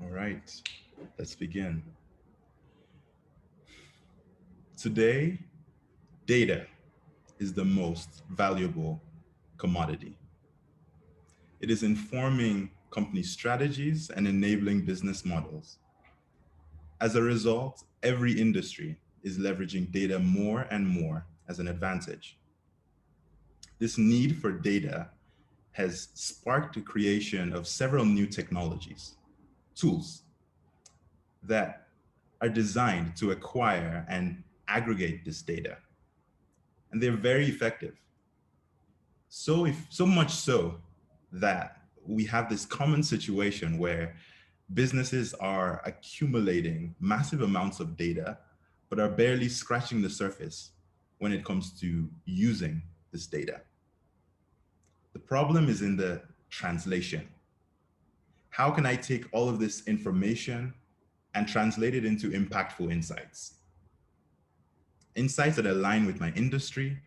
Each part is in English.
All right, let's begin. Today, data is the most valuable commodity. It is informing company strategies and enabling business models. As a result, every industry is leveraging data more and more as an advantage. This need for data has sparked the creation of several new technologies, tools that are designed to acquire and aggregate this data. And they're very effective. So much so that we have this common situation where businesses are accumulating massive amounts of data, but are barely scratching the surface when it comes to using this data. The problem is in the translation. How can I take all of this information and translate it into impactful insights? Insights that align with my industry,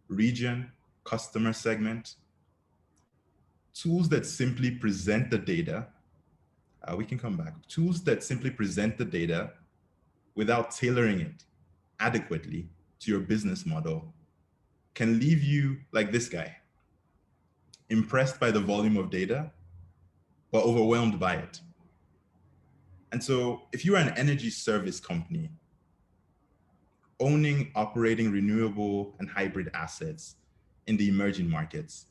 region, customer segment, tools that simply present the data. We can come back. Tools that simply present the data without tailoring it adequately to your business model can leave you like this guy, impressed by the volume of data, but overwhelmed by it. And so if you are an energy service company owning, operating renewable and hybrid assets in the emerging markets,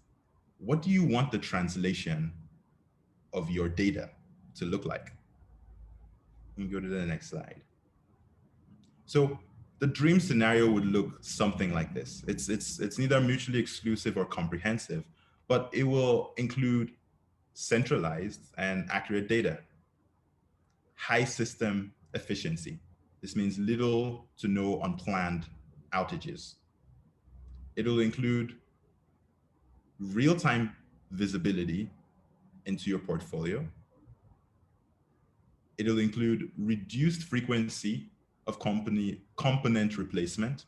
what do you want the translation of your data to look like? You can go to the next slide. So the dream scenario would look something like this. It's neither mutually exclusive or comprehensive, but it will include centralized and accurate data, high system efficiency. This means little to no unplanned outages. It'll include real-time visibility into your portfolio. It'll include reduced frequency of component replacement.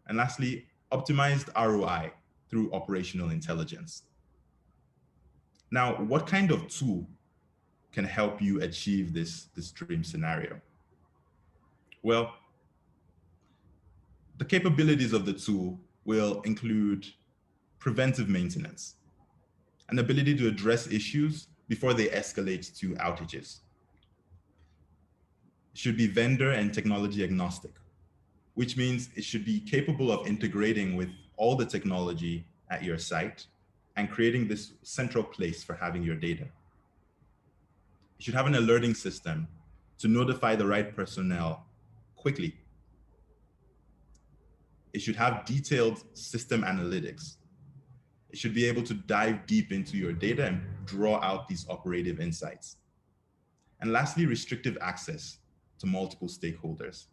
And lastly, optimized ROI through operational intelligence. Now, what kind of tool can help you achieve this dream scenario? Well, the capabilities of the tool will include preventive maintenance, an ability to address issues before they escalate to outages. It should be vendor and technology agnostic, which means it should be capable of integrating with all the technology at your site and creating this central place for having your data. It should have an alerting system to notify the right personnel quickly. It should have detailed system analytics. It should be able to dive deep into your data and draw out these operative insights. And lastly, restrictive access to multiple stakeholders.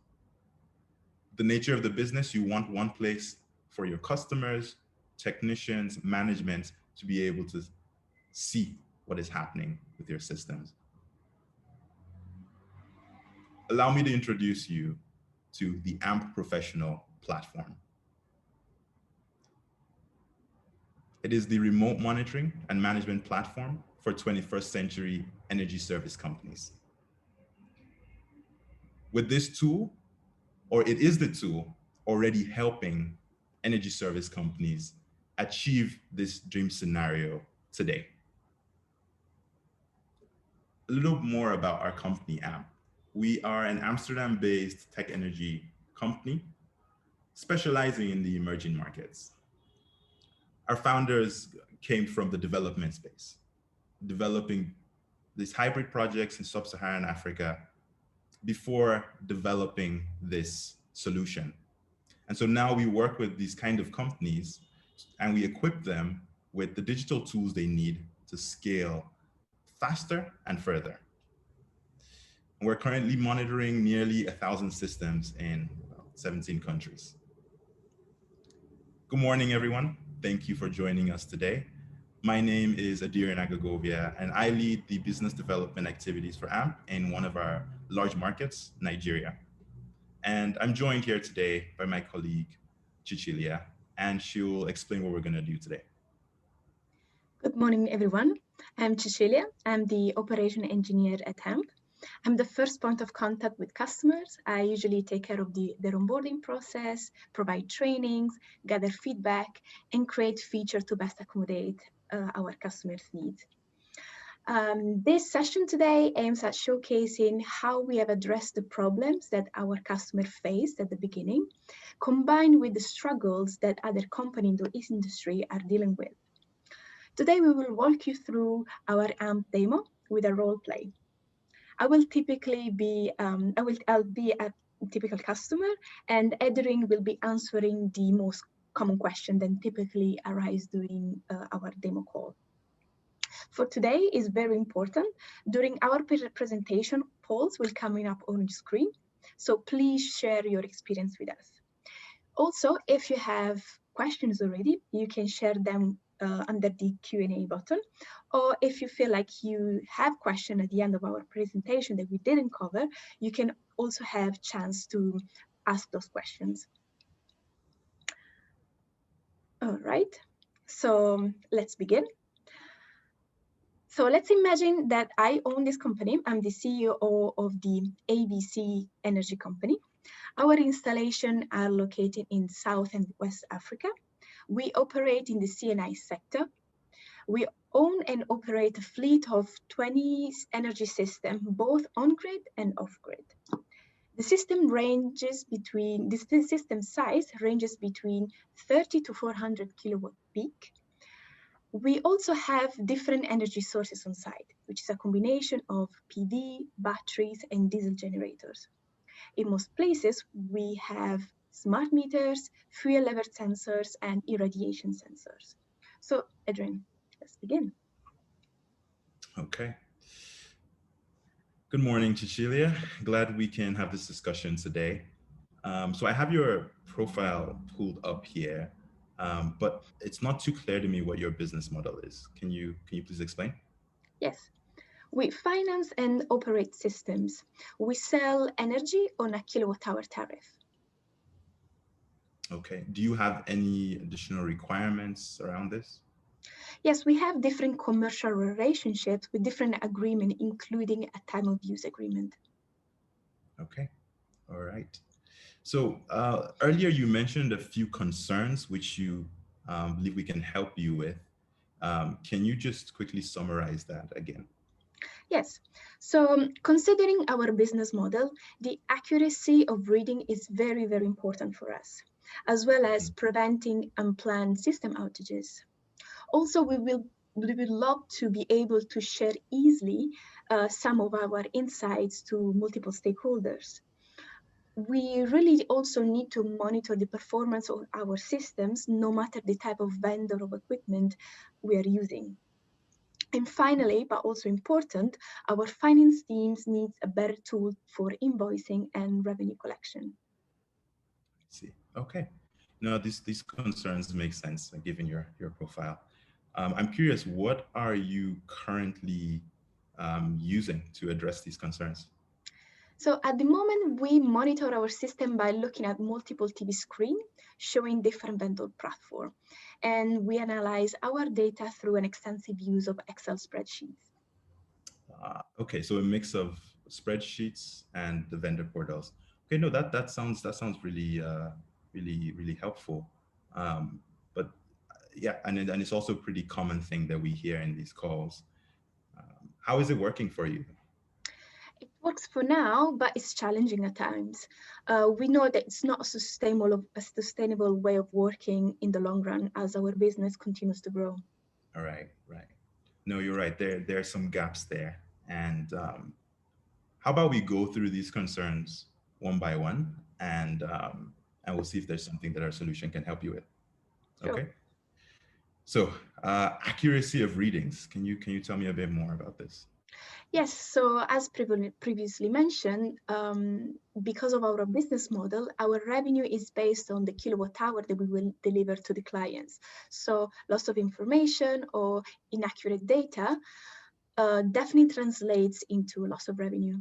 The nature of the business, you want one place for your customers, technicians, management to be able to see what is happening with your systems. Allow me to introduce you to the AMMP Professional platform. It is the remote monitoring and management platform for 21st century energy service companies. With this tool, or it is the tool already helping energy service companies achieve this dream scenario today. A little more about our company, AMP. We are an Amsterdam-based tech energy company specializing in the emerging markets. Our founders came from the development space, developing these hybrid projects in sub-Saharan Africa before developing this solution. And so now we work with these kind of companies and we equip them with the digital tools they need to scale faster and further. And we're currently monitoring nearly 1,000 systems in 17 countries. Good morning, everyone. Thank you for joining us today. My name is Adir Nagagovia, and I lead the business development activities for AMP in one of our large markets, Nigeria. And I'm joined here today by my colleague, Cecilia, and she'll explain what we're going to do today. Good morning, everyone. I'm Cecilia. I'm the operation engineer at AMMP. I'm the first point of contact with customers. I usually take care of their onboarding process, provide trainings, gather feedback, and create features to best accommodate our customers' needs. This session today aims at showcasing how we have addressed the problems that our customer faced at the beginning, combined with the struggles that other companies in the industry are dealing with. Today, we will walk you through our AMP demo with a role play. I'll be a typical customer, and Edrin will be answering the most common question that typically arise during our demo call. For today is very important. During our presentation, polls will come up on screen, so please share your experience with us. Also, if you have questions already, you can share them under the Q&A button. Or if you feel like you have questions at the end of our presentation that we didn't cover, you can also have chance to ask those questions. All right, so let's begin. So let's imagine that I own this company. I'm the CEO of the ABC Energy Company. Our installations are located in South and West Africa. We operate in the C&I sector. We own and operate a fleet of 20 energy systems, both on-grid and off-grid. The system size ranges between 30 to 400 kilowatt peak. We also have different energy sources on site, which is a combination of PV, batteries, and diesel generators. In most places, we have smart meters, fuel level sensors, and irradiation sensors. So, Adrian, let's begin. Okay. Good morning, Cecilia. Glad we can have this discussion today. So I have your profile pulled up here, but it's not too clear to me what your business model is. Can you please explain? Yes. We finance and operate systems. We sell energy on a kilowatt-hour tariff. Okay. Do you have any additional requirements around this? Yes, we have different commercial relationships with different agreements, including a time of use agreement. Okay. All right. So earlier you mentioned a few concerns which you believe we can help you with. Can you just quickly summarize that again? Yes, so considering our business model, the accuracy of reading is very, very important for us, as well as preventing unplanned system outages. Also, we would love to be able to share easily some of our insights to multiple stakeholders. We really also need to monitor the performance of our systems, no matter the type of vendor of equipment we are using. And finally, but also important, our finance teams need a better tool for invoicing and revenue collection. See, okay. No, these concerns make sense given your profile. I'm curious, what are you currently using to address these concerns? So at the moment, we monitor our system by looking at multiple TV screens showing different vendor platforms. And we analyze our data through an extensive use of Excel spreadsheets. Okay, so a mix of spreadsheets and the vendor portals. Okay, no, that sounds really really helpful. But yeah, and it's also a pretty common thing that we hear in these calls. How is it working for you? It works for now, but it's challenging at times. We know that it's not a sustainable way of working in the long run as our business continues to grow. All right, right. No, you're right. There are some gaps there. And how about we go through these concerns one by one, and we'll see if there's something that our solution can help you with. Sure. Okay. So accuracy of readings. Can you tell me a bit more about this? Yes, so as previously mentioned, because of our business model, our revenue is based on the kilowatt hour that we will deliver to the clients. So loss of information or inaccurate data definitely translates into loss of revenue.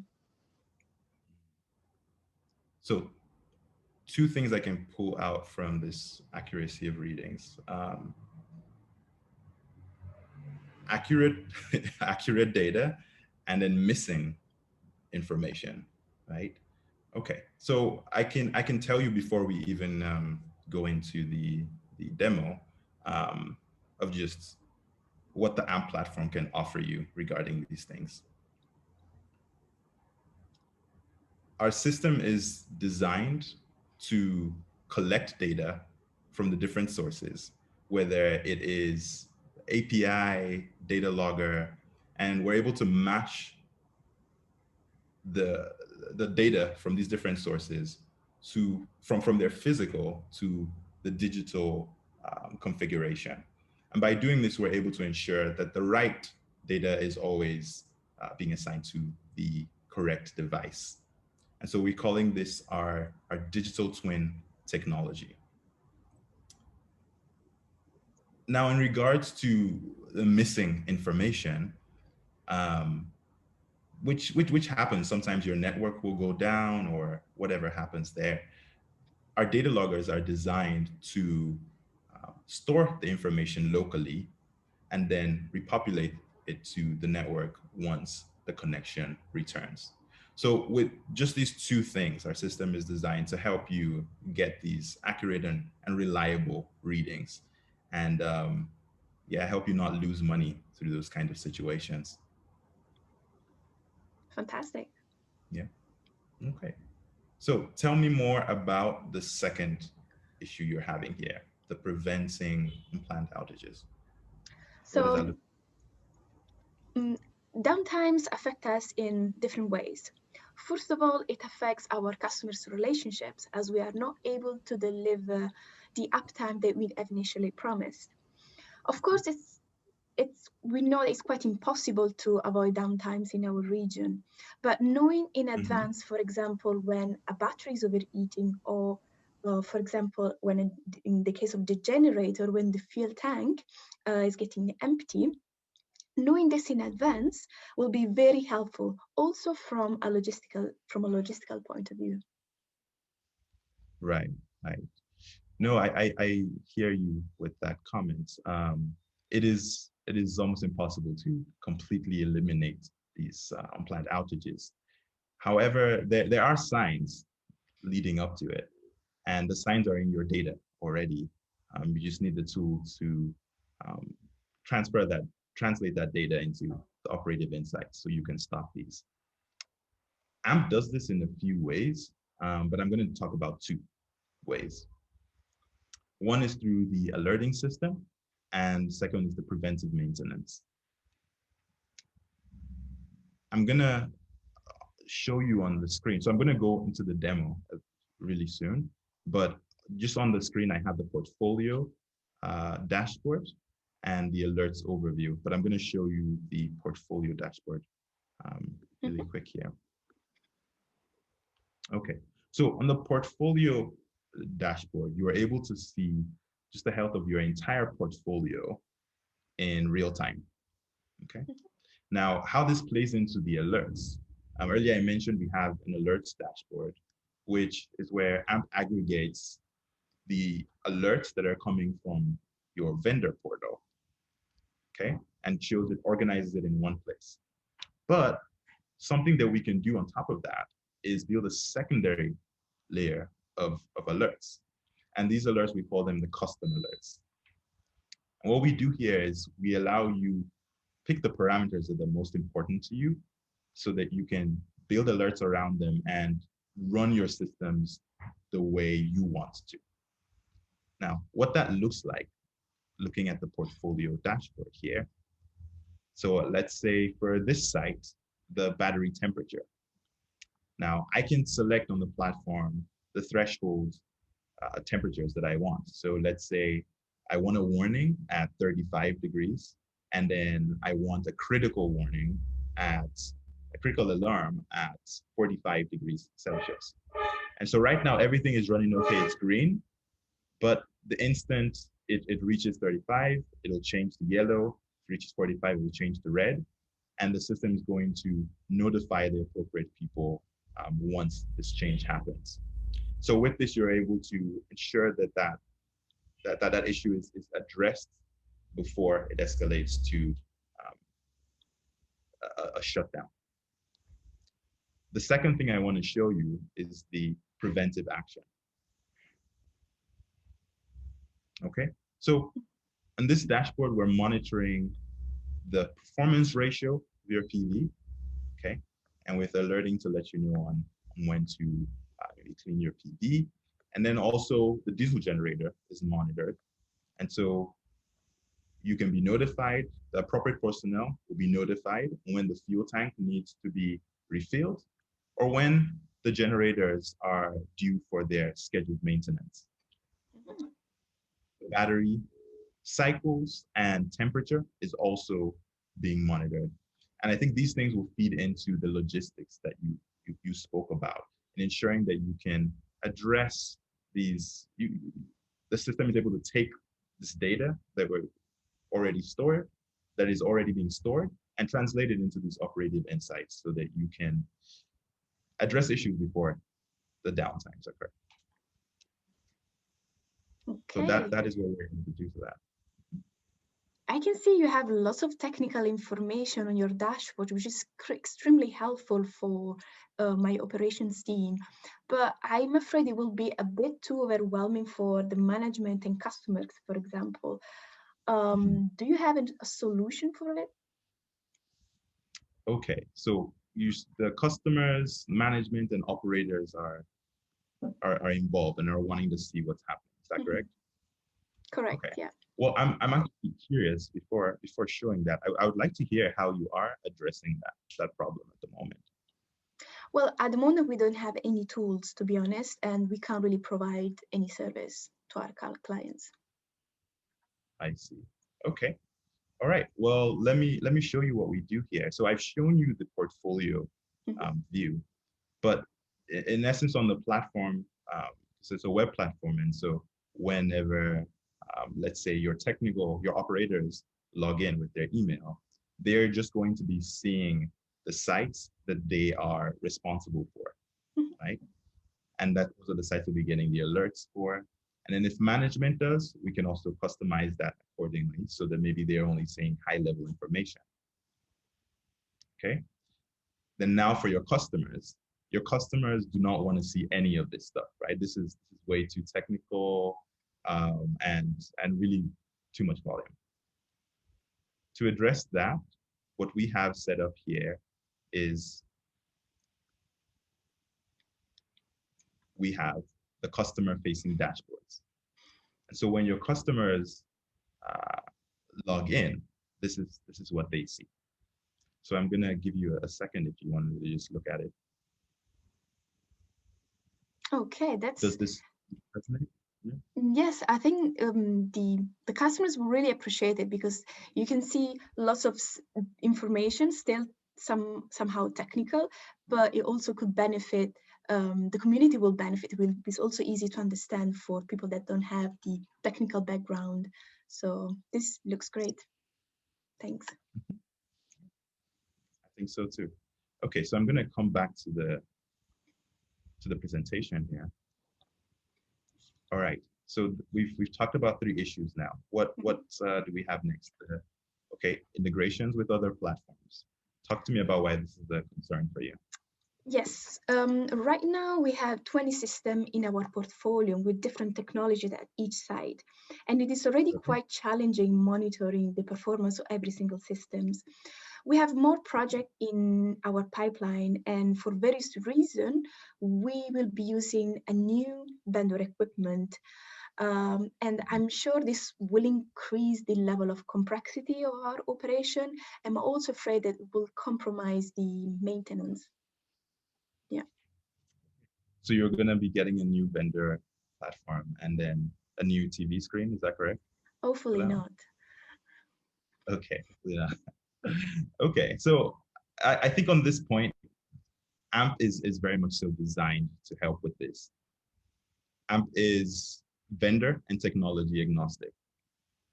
So two things I can pull out from this accuracy of readings. accurate accurate data and then missing information, right? Okay, so I can tell you before we even go into the demo um, of just what the AMP platform can offer you regarding these things. Our system is designed to collect data from the different sources, whether it is API, data logger, and we're able to match the data from these different sources to from their physical to the digital configuration. And by doing this, we're able to ensure that the right data is always being assigned to the correct device. And so we're calling this our digital twin technology. Now, in regards to the missing information, um, which happens, sometimes your network will go down or whatever happens there. Our data loggers are designed to store the information locally and then repopulate it to the network once the connection returns. So with just these two things, our system is designed to help you get these accurate and reliable readings, and yeah, help you not lose money through those kind of situations. Fantastic. Yeah. Okay. So tell me more about the second issue you're having here, the preventing unplanned outages. What does that So look? mm, downtimes affect us in different ways. First of all, it affects our customers' relationships as we are not able to deliver the uptime that we initially promised. Of course, it's we know it's quite impossible to avoid downtimes in our region, but knowing in Mhm. advance, for example, when a battery is overheating, or for example, when in the case of the generator, when the fuel tank is getting empty, knowing this in advance will be very helpful, also from a logistical point of view. Right, right. No, I hear you with that comment. It is almost impossible to completely eliminate these unplanned outages. However, there are signs leading up to it, and the signs are in your data already. You just need the tool to um, transfer that, translate that data into the operative insights so you can stop these. AMP does this in a few ways, but I'm going to talk about two ways. One is through the alerting system, and second is the preventive maintenance. I'm going to show you on the screen. So I'm going to go into the demo really soon, but just on the screen, I have the portfolio dashboard and the alerts overview, but I'm going to show you the portfolio dashboard really Mhm. quick here. Okay, so on the portfolio dashboard, you are able to see just the health of your entire portfolio in real time. Okay, now how this plays into the alerts. Earlier I mentioned we have an alerts dashboard, which is where AMP aggregates the alerts that are coming from your vendor portal, okay, and shows it, organizes it in one place. But something that we can do on top of that is build a secondary layer of alerts. And these alerts, we call them the custom alerts. And what we do here is we allow you pick the parameters that are most important to you so that you can build alerts around them and run your systems the way you want to. Now, what that looks like, looking at the portfolio dashboard here. So let's say for this site, the battery temperature. Now I can select on the platform the threshold temperatures that I want. So let's say I want a warning at 35 degrees, and then I want a critical warning at a critical alarm at 45 degrees Celsius. And so right now everything is running okay, it's green, but the instant it reaches 35, it'll change to yellow. If it reaches 45, it will change to red. And the system is going to notify the appropriate people once this change happens. So with this, you're able to ensure that issue is addressed before it escalates to a shutdown. The second thing I want to show you is the preventive action. Okay, so on this dashboard, we're monitoring the performance ratio of your PV, okay, and with alerting to let you know on when to clean your PV. And then also the diesel generator is monitored. And so you can be notified, the appropriate personnel will be notified when the fuel tank needs to be refilled or when the generators are due for their scheduled maintenance. The battery cycles and temperature is also being monitored. And I think these things will feed into the logistics that you spoke about and ensuring that you can address these, the system is able to take this data that were already stored, that is already being stored, and translate it into these operative insights so that you can address issues before the downtimes occur. Okay. So that is what we're able to do for that. I can see you have lots of technical information on your dashboard, which is extremely helpful for my operations team. But I'm afraid it will be a bit too overwhelming for the management and customers, for example. Do you have a solution for it? Okay, so the customers, management, and operators are involved and are wanting to see what's happening. Is that correct? Correct. Okay. Yeah. Well, I'm actually curious before showing that. I would like to hear how you are addressing that problem at the moment. Well, at the moment, we don't have any tools, to be honest, and we can't really provide any service to our clients. I see. Okay. All right. Well, let me show you what we do here. So I've shown you the portfolio view, but in essence, on the platform, so it's a web platform, and so whenever, let's say your operators log in with their email, they're just going to be seeing the sites that they are responsible for, right? And those are the sites we'll be getting the alerts for. And then if management does, we can also customize that accordingly so that maybe they're only seeing high-level information. Okay. Then now for your customers do not want to see any of this stuff, right? This is way too technical and really too much volume. To address that, what we have set up here is we have the customer-facing dashboards. And so when your customers log in, this is what they see. So I'm going to give you a second if you want to just look at it. Okay, Does this resonate? Yeah. Yes, I think the customers will really appreciate it because you can see lots of information, still somehow technical, but it also could benefit, the community will benefit. It's also easy to understand for people that don't have the technical background. So this looks great. Thanks. I think so too. Okay, so I'm going to come back to the presentation here. All right. So we've talked about 3 issues now. What do we have next? Okay, integrations with other platforms. Talk to me about why this is a concern for you. Yes, right now we have 20 systems in our portfolio with different technologies at each site. And it is already quite challenging monitoring the performance of every single systems. We have more projects in our pipeline, and for various reasons, we will be using a new vendor equipment. And I'm sure this will increase the level of complexity of our operation. I'm also afraid that it will compromise the maintenance. Yeah. So you're going to be getting a new vendor platform and then a new TV screen, is that correct? Hopefully not. Okay, yeah. Okay, so I think on this point, AMP is very much so designed to help with this. AMP is vendor and technology agnostic,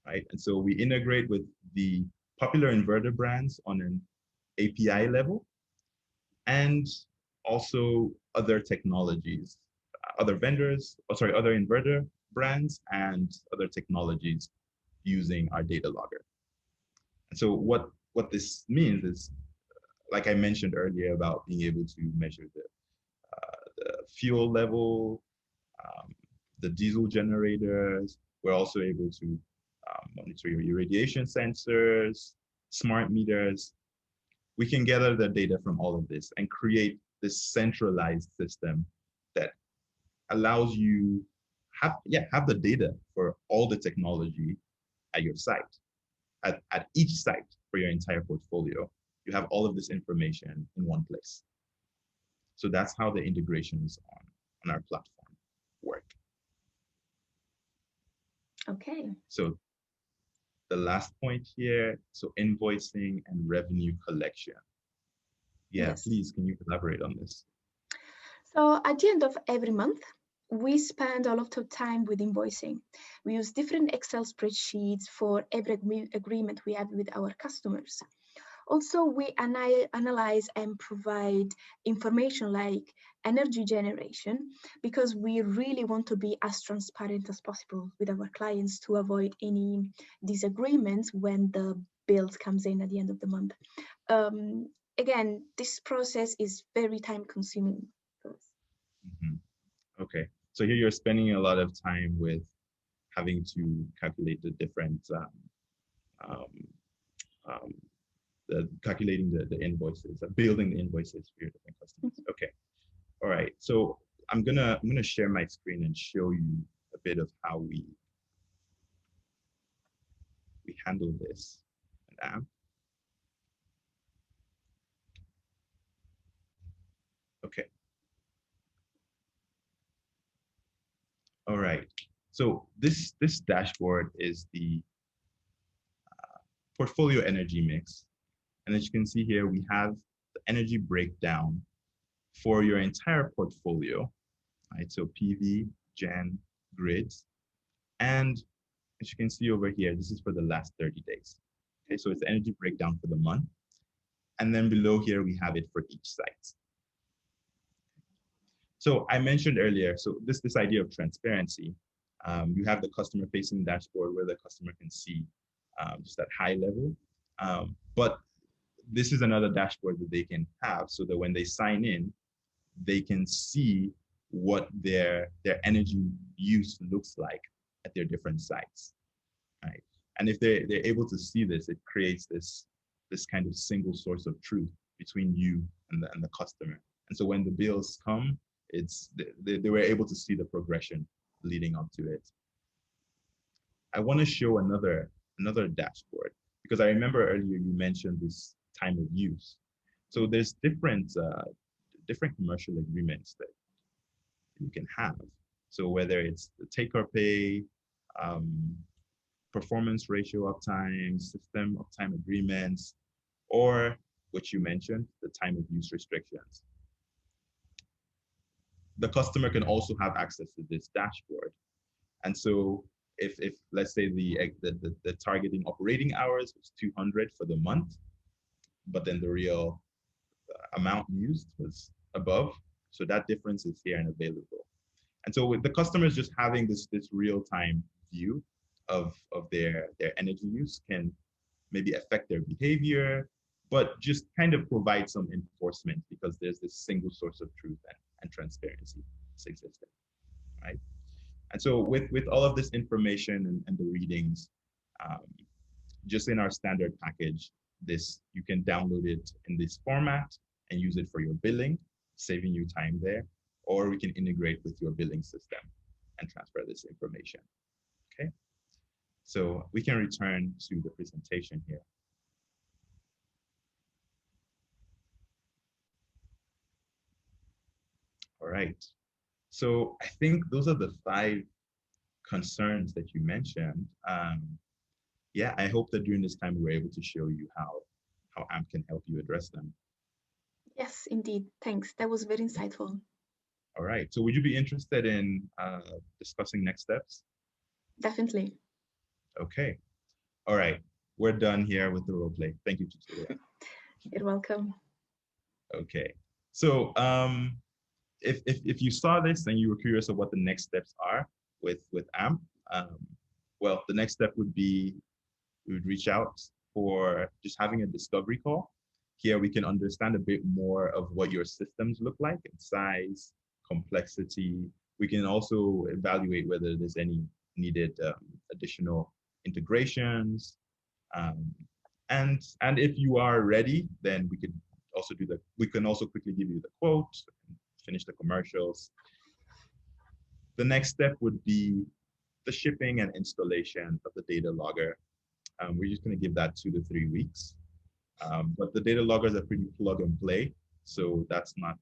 right? And so we integrate with the popular inverter brands on an API level and also other technologies, other inverter brands and other technologies using our data logger. And so what this means is like I mentioned earlier about being able to measure the fuel level, um, the diesel generators. We're also able to monitor your irradiation sensors, smart meters. We can gather the data from all of this and create this centralized system that allows you have the data for all the technology at your site, at each site for your entire portfolio. You have all of this information in one place. So that's how the integrations on our platform work. Okay. So the last point here, so invoicing and revenue collection. Yeah, Yes. please, can you elaborate on this? So at the end of every month, we spend a lot of time with invoicing. We use different Excel spreadsheets for every agreement we have with our customers. Also, we analyze and provide information like energy generation because we really want to be as transparent as possible with our clients to avoid any disagreements when the bills comes in at the end of the month. Again, this process is very time consuming for us. Mhm. Okay, so here you're spending a lot of time with having to calculate the different um, um, calculating the invoices, building the invoices for your different customers. Okay, all right. So I'm gonna share my screen and show you a bit of how we handle this. Okay. All right. So this dashboard is the portfolio energy mix. And as you can see here, we have the energy breakdown for your entire portfolio, right? So PV, gen, grids. And as you can see over here, this is for the last 30 days. Okay, so it's the energy breakdown for the month. And then below here, we have it for each site. So I mentioned earlier, so this idea of transparency, you have the customer facing dashboard where the customer can see just at high level. But this is another dashboard that they can have so that when they sign in, they can see what their energy use looks like at their different sites, right? And if they're able to see this, it creates this kind of single source of truth between you and the customer. And so when the bills come, it's they were able to see the progression leading up to it. I want to show another dashboard because I remember earlier you mentioned this time of use. So there's different commercial agreements that you can have. So whether it's the take or pay, um, performance ratio uptime, system uptime agreements, or what you mentioned, the time of use restrictions. The customer can also have access to this dashboard. And so if let's say the targeting operating hours was 200 for the month, but then the real amount used was above, so that difference is here and available. And so with the customers just having this real-time view of their energy use can maybe affect their behavior, but just kind of provide some enforcement because there's this single source of truth and transparency that's existing, right? And so with all of this information and the readings, um, just in our standard package, you can download it in this format and use it for your billing, saving you time there, or we can integrate with your billing system and transfer this information, okay? So we can return to the presentation here. All right. So I think those are the 5 concerns that you mentioned. Yeah, I hope that during this time we were able to show you how AMP can help you address them. Yes, indeed. Thanks. That was very insightful. All right. So would you be interested in discussing next steps? Definitely. Okay. All right. We're done here with the role play. Thank you, Cecilia. You're welcome. Okay. So if you saw this and you were curious of what the next steps are with AMP, well, the next step would be we would reach out for just having a discovery call Here we can understand a bit more of what your systems look like in size, complexity. We can also evaluate whether there's any needed additional integrations. Um, and if you are ready, then we could also we can also quickly give you the quote, finish the commercials. The next step would be the shipping and installation of the data logger. We're just going to give that 2 to 3 weeks. But the data loggers are pretty plug and play, so that's not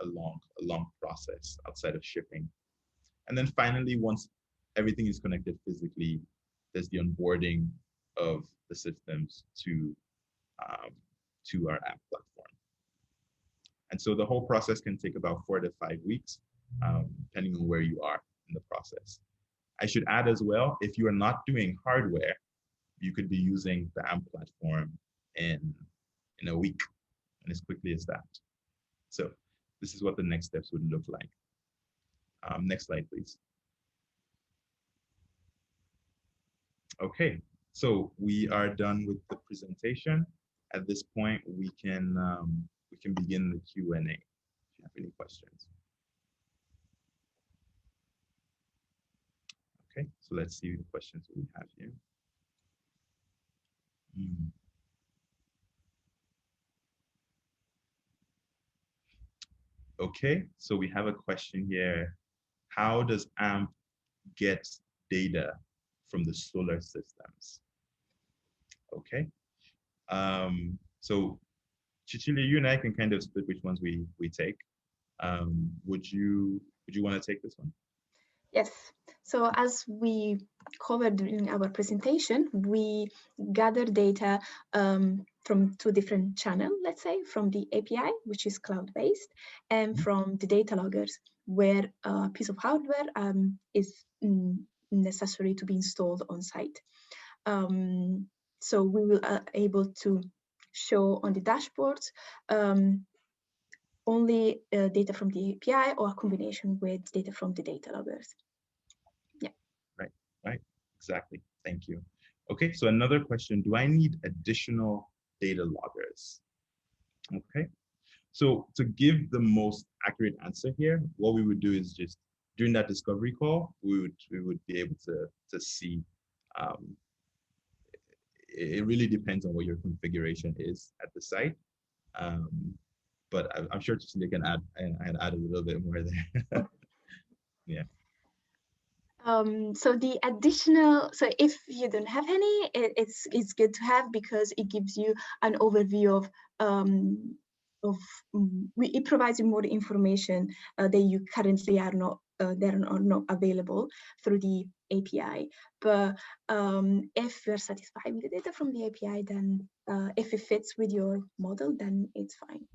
a long process outside of shipping. And then finally, once everything is connected physically, there's the onboarding of the systems to our app platform. And so the whole process can take about 4 to 5 weeks, depending on where you are in the process. I should add as well, if you are not doing hardware, you could be using the AMMP platform in a week and as quickly as that. So this is what the next steps would look like. Next slide, please. Okay, so we are done with the presentation. At this point, we can begin the Q&A if you have any questions. Okay, so let's see the questions we have here. Okay, so we have a question here. How does AMP get data from the solar systems? Okay, so Cecilia, you and I can kind of split which ones we take. Would you want to take this one? Yes. So as we covered in our presentation, we gather data from 2 different channels, let's say, from the API, which is cloud-based, and from the data loggers, where a piece of hardware is necessary to be installed on site. So we will able to show on the dashboards only data from the API or a combination with data from the data loggers. Yeah. Right, exactly. Thank you. Okay, so another question, do I need additional data loggers? Okay, so to give the most accurate answer here, what we would do is just during that discovery call, we would be able to see. It really depends on what your configuration is at the site. But I'm sure Cecilia can add a little bit more there. Yeah. So the additional, so if you don't have any, it's good to have because it gives you an overview of it provides you more information that you currently are not available through the API. But if you're satisfied with the data from the API, then if it fits with your model, then it's fine.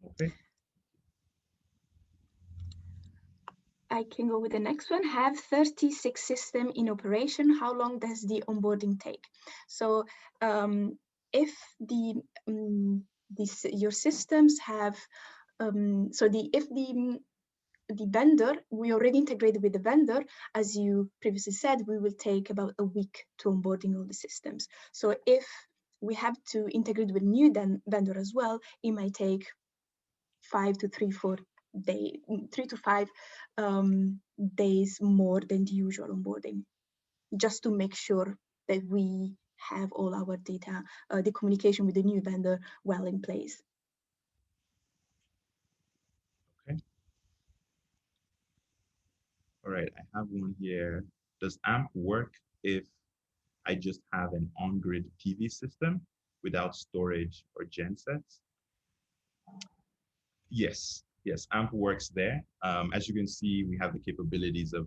Okay. I can go with the next one. Have 36 systems in operation. How long does the onboarding take? So if your systems have, if the vendor, we already integrated with the vendor, as you previously said, we will take about a week to onboarding all the systems. So if we have to integrate with new vendor as well, it might take 3 to 5 days more than the usual onboarding, just to make sure that we have all our data, the communication with the new vendor well in place. Okay. All right, I have one here. Does AMP work if I just have an on-grid PV system without storage or gensets? Yes, AMP works there. As you can see, we have the capabilities of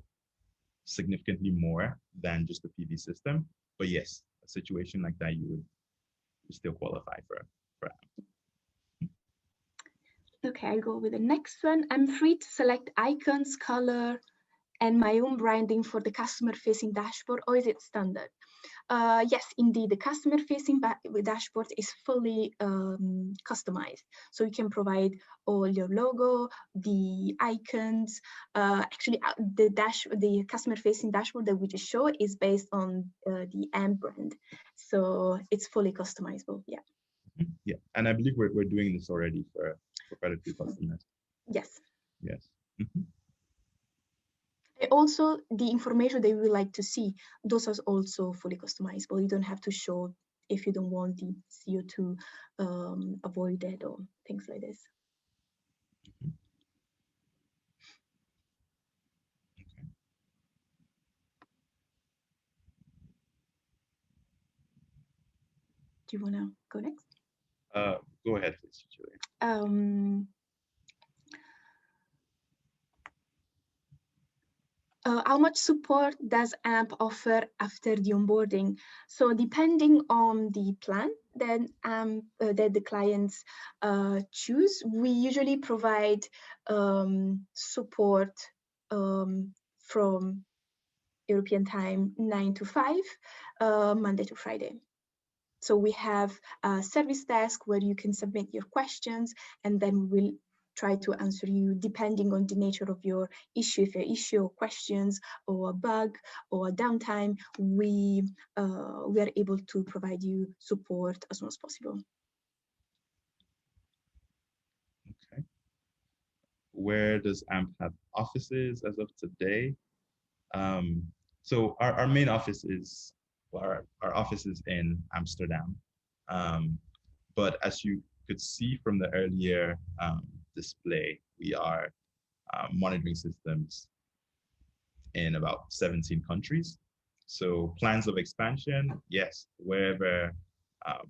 significantly more than just the PV system. But yes, a situation like that, you would still qualify for AMP. Okay, I'll go with the next one. I'm free to select icons, color, and my own branding for the customer-facing dashboard, or is it standard? Yes, indeed, the customer-facing dashboard is fully customized. So you can provide all your logo, the icons. Actually, the customer-facing dashboard that we just showed is based on the AMMP brand. So it's fully customizable. Yeah. Yeah, and I believe we're doing this already for quite a few customers. Yes. Yes. Also, the information they would like to see, those are also fully customizable. You don't have to show if you don't want the CO2 avoided or things like this. Do you want to go next? Go ahead, please, Julia. How much support does AMP offer after the onboarding? So depending on the plan that the clients choose, we usually provide support from European time 9 to 5, Monday to Friday. So we have a service desk where you can submit your questions, and then we'll try to answer you depending on the nature of your issue. If your issue or questions or a bug or a downtime, we are able to provide you support as soon as possible. Okay. Where does AMP have offices as of today? So our main office is, well, our office is in Amsterdam. But as you could see from the earlier display, we are monitoring systems in about 17 countries. So plans of expansion, yes, wherever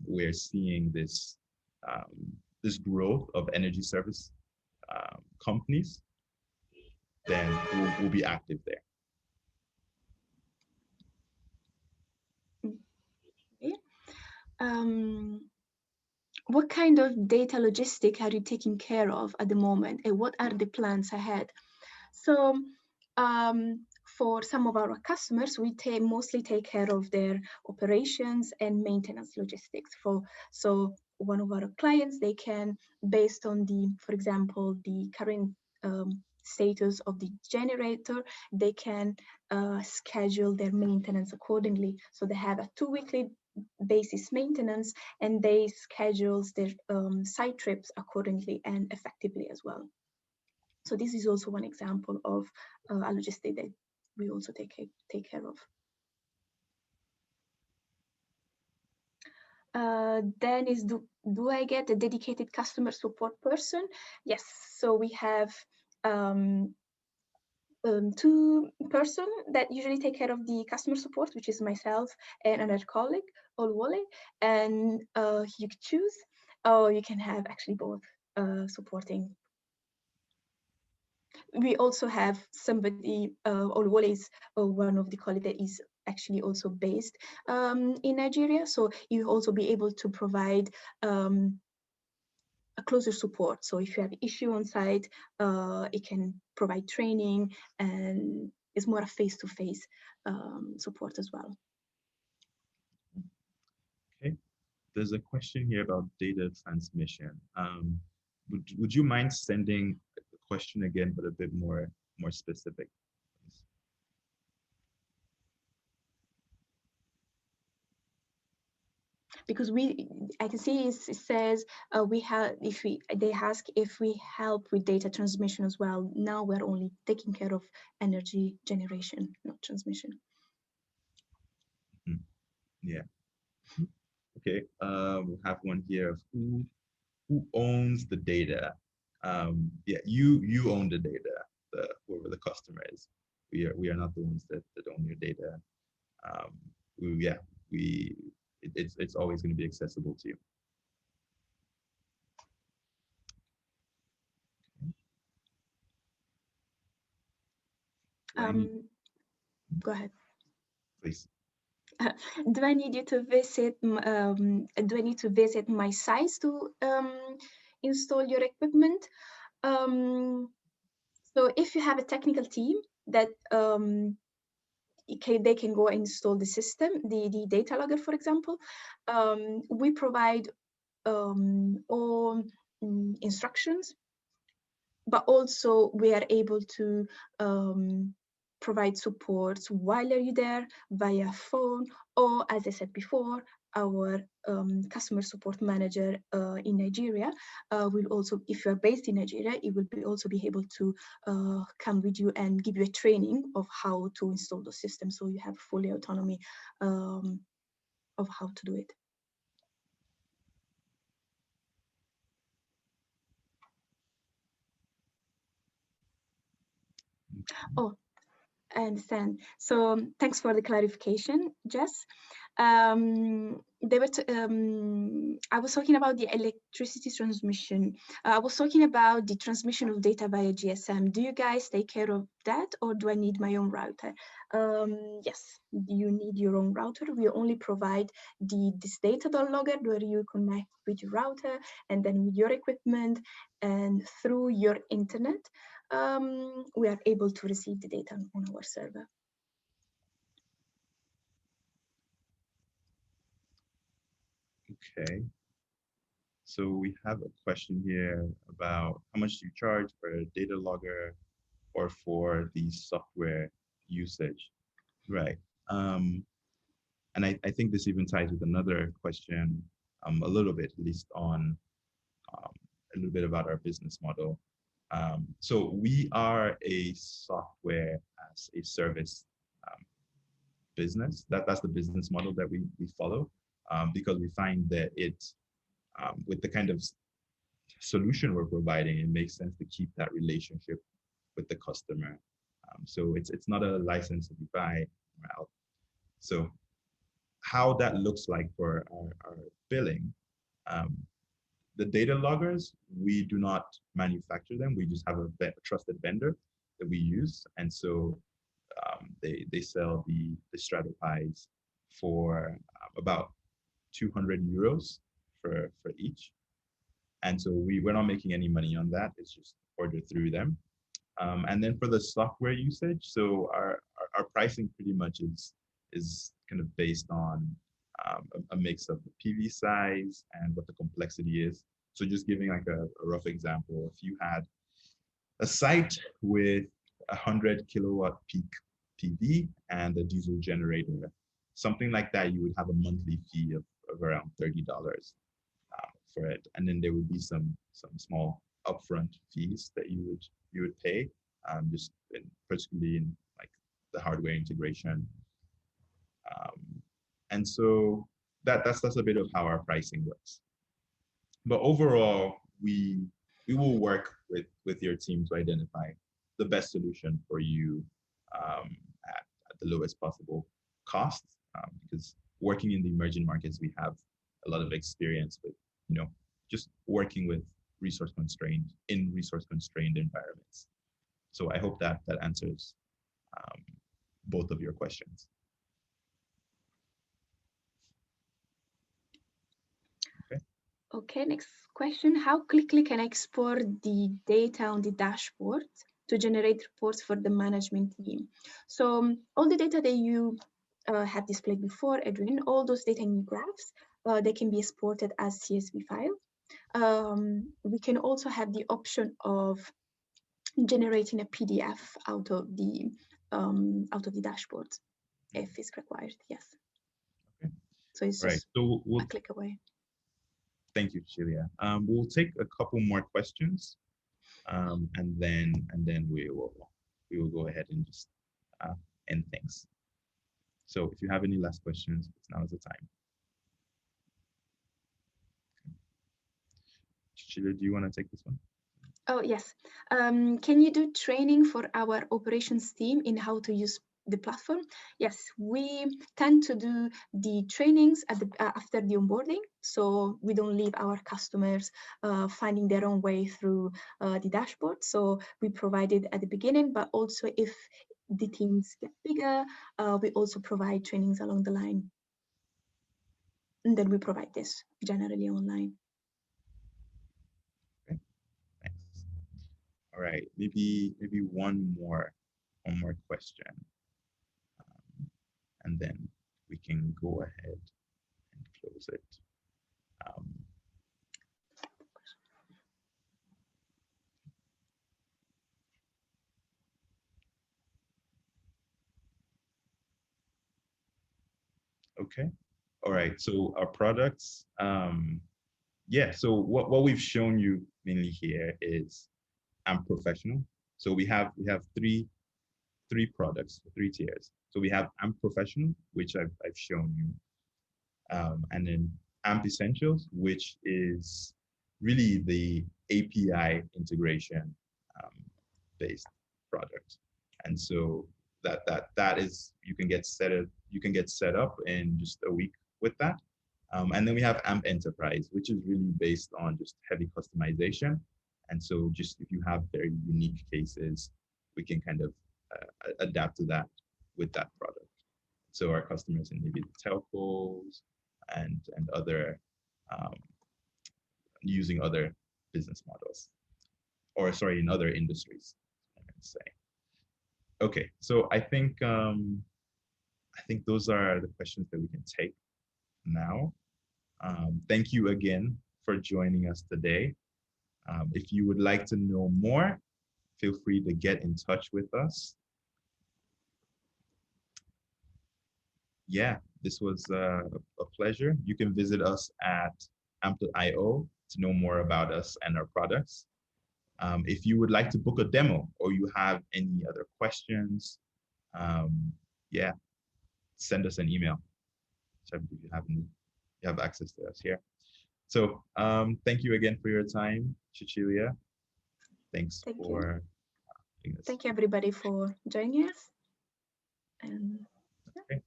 we're seeing this this growth of energy service companies, then we'll be active there. What kind of data logistic are you taking care of at the moment, and what are the plans ahead? So for some of our customers, we mostly take care of their operations and maintenance logistics. So one of our clients, they can, based on the, for example, the current status of the generator, they can schedule their maintenance accordingly. So they have a 2-weekly basis maintenance, and they schedule their site trips accordingly and effectively as well. So this is also one example of a logistic that we also take care of. Then is, do I get a dedicated customer support person? Yes, so we have 2 persons that usually take care of the customer support, which is myself and another colleague, Olwole, and you can choose, or you can have actually both supporting. We also have somebody, Olwole is one of the colleagues that is actually also based in Nigeria, so you also be able to provide a closer support. So if you have an issue on site, it can provide training, and it's more a face-to-face support as well. Okay, there's a question here about data transmission. Would you mind sending the question again, but a bit more specific? Because I can see it says they ask if we help with data transmission as well. Now we're only taking care of energy generation, not transmission. Yeah. Okay. We have one here of who owns the data. Yeah, you own the data. Whoever the customer is, we are not the ones that own your data. It's always going to be accessible to you. Go ahead. Please. Do I need you to visit? Do I need to visit my sites to install your equipment? So if you have a technical team that they can go and install the system, the data logger, for example. We provide all instructions, but also we are able to provide support while you're there via phone, or as I said before, our customer support manager in Nigeria will also, if you are based in Nigeria, it will also be able to come with you and give you a training of how to install the system, so you have fully autonomy of how to do it. Oh, I understand. So thanks for the clarification, Jess. I was talking about the electricity transmission. I was talking about the transmission of data via GSM. Do you guys take care of that, or do I need my own router? Yes, you need your own router. We only provide this data logger where you connect with your router and then with your equipment, and through your internet, we are able to receive the data on our server. Okay. So we have a question here about how much do you charge for a data logger or for the software usage? Right. And I think this even ties with another question, a little bit, at least on a little bit about our business model. So we are a software as a service business. That's the business model that we follow, because we find that with the kind of solution we're providing, it makes sense to keep that relationship with the customer. So it's not a license that you buy out. So how that looks like for our billing, the data loggers, we do not manufacture them. We just have a trusted vendor that we use. And so they sell the Stratopies for about 200 euros for each. And so we're not making any money on that. It's just ordered through them. And then for the software usage, so our pricing pretty much is kind of based on a mix of the PV size and what the complexity is. So just giving like a rough example, if you had a site with 100 kilowatt peak PV and a diesel generator, something like that, you would have a monthly fee of around $30 for it, and then there would be some small upfront fees that you would pay, just particularly in like the hardware integration, and so that's a bit of how our pricing works. But overall, we will work with your team to identify the best solution for you at the lowest possible cost, because working in the emerging markets, we have a lot of experience with, just working with resource constrained environments. So I hope that answers both of your questions. Okay, next question. How quickly can I export the data on the dashboard to generate reports for the management team? So all the data that you have displayed before, Edwin, all those data in graphs, they can be exported as CSV file. We can also have the option of generating a PDF out of the dashboard if it's required. Yes. Okay. So it's just a click away. Thank you, Cecilia. We'll take a couple more questions, and then we will go ahead and just end things. So if you have any last questions, now is the time. Cecilia, do you want to take this one? Oh, yes. Can you do training for our operations team in how to use the platform? Yes, we tend to do the trainings after the onboarding, so we don't leave our customers finding their own way through the dashboard. So we provide it at the beginning, but also if the teams get bigger, we also provide trainings along the line. And then we provide this generally online. Okay, thanks. All right, maybe one more question. and then we can go ahead and close it. Okay. All right. So our products, yeah. So what we've shown you mainly here is AMMP Professional. So we have three products, three tiers. So we have AMP Professional, which I've shown you, and then AMP Essentials, which is really the API integration based product. And so that is you can get set up in just a week with that. And then we have AMP Enterprise, which is really based on just heavy customization. And so just if you have very unique cases, we can kind of adapt to that with that product. So our customers in maybe the telcos and other using other business models, or sorry, in other industries, I'm going to say. Okay, so I think those are the questions that we can take now. Thank you again for joining us today. If you would like to know more, feel free to get in touch with us. Yeah, this was a pleasure. You can visit us at amp.io to know more about us and our products. If you would like to book a demo or you have any other questions, yeah, send us an email. So if you have access to us here. So thank you again for your time, Cecilia. Thanks Thank you. for doing this. Thank you, everybody, for joining us. And okay.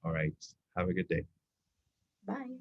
All right. Have a good day. Bye.